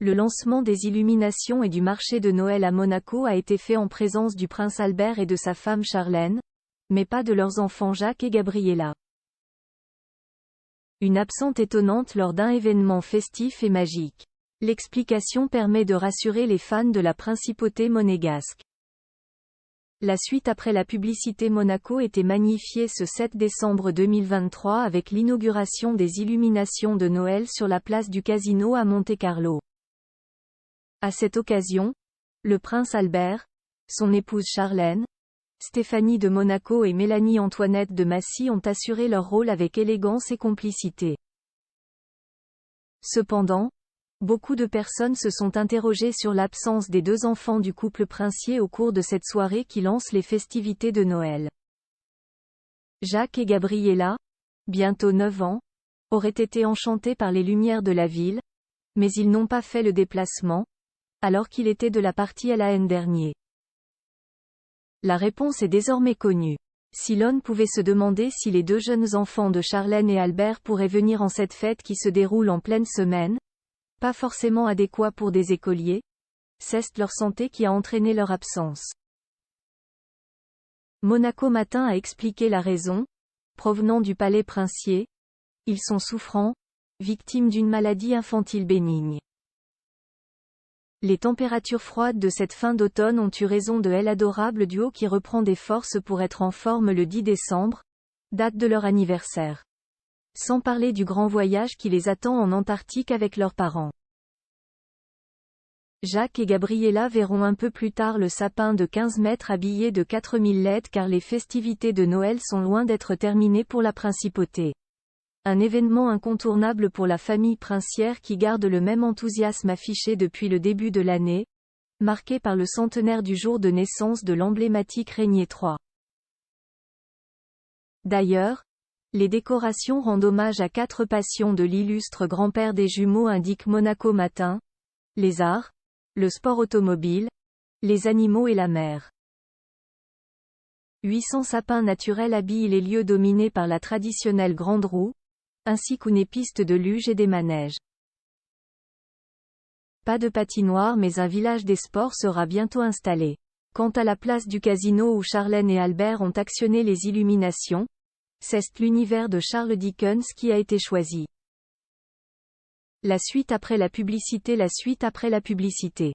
Le lancement des illuminations et du marché de Noël à Monaco a été fait en présence du prince Albert et de sa femme Charlène, mais pas de leurs enfants Jacques et Gabriella. Une absente étonnante lors d'un événement festif et magique. L'explication permet de rassurer les fans de la principauté monégasque. La suite après la publicité. Monaco était magnifiée ce 7 décembre 2023 avec l'inauguration des illuminations de Noël sur la place du Casino à Monte-Carlo. À cette occasion, le prince Albert, son épouse Charlène, Stéphanie de Monaco et Mélanie Antoinette de Massy ont assuré leur rôle avec élégance et complicité. Cependant, beaucoup de personnes se sont interrogées sur l'absence des deux enfants du couple princier au cours de cette soirée qui lance les festivités de Noël. Jacques et Gabriella, bientôt 9 ans, auraient été enchantés par les lumières de la ville, mais ils n'ont pas fait le déplacement, alors qu'il était de la partie à la haine dernier. La réponse est désormais connue. Silone pouvait se demander si les deux jeunes enfants de Charlène et Albert pourraient venir en cette fête qui se déroule en pleine semaine, pas forcément adéquat pour des écoliers, c'est leur santé qui a entraîné leur absence. Monaco Matin a expliqué la raison, provenant du palais princier, ils sont souffrants, victimes d'une maladie infantile bénigne. Les températures froides de cette fin d'automne ont eu raison de l'adorable duo qui reprend des forces pour être en forme le 10 décembre, date de leur anniversaire. Sans parler du grand voyage qui les attend en Antarctique avec leurs parents. Jacques et Gabriella verront un peu plus tard le sapin de 15 mètres habillé de 4000 LED car les festivités de Noël sont loin d'être terminées pour la principauté. Un événement incontournable pour la famille princière qui garde le même enthousiasme affiché depuis le début de l'année, marqué par le centenaire du jour de naissance de l'emblématique Régnier III. D'ailleurs, les décorations rendent hommage à 4 passions de l'illustre grand-père des jumeaux indique Monaco Matin: les arts, le sport automobile, les animaux et la mer. 800 sapins naturels habillent les lieux dominés par la traditionnelle grande roue, ainsi qu'une piste de luge et des manèges. Pas de patinoire mais un village des sports sera bientôt installé. Quant à la place du Casino où Charlène et Albert ont actionné les illuminations, c'est l'univers de Charles Dickens qui a été choisi. La suite après la publicité. La suite après la publicité.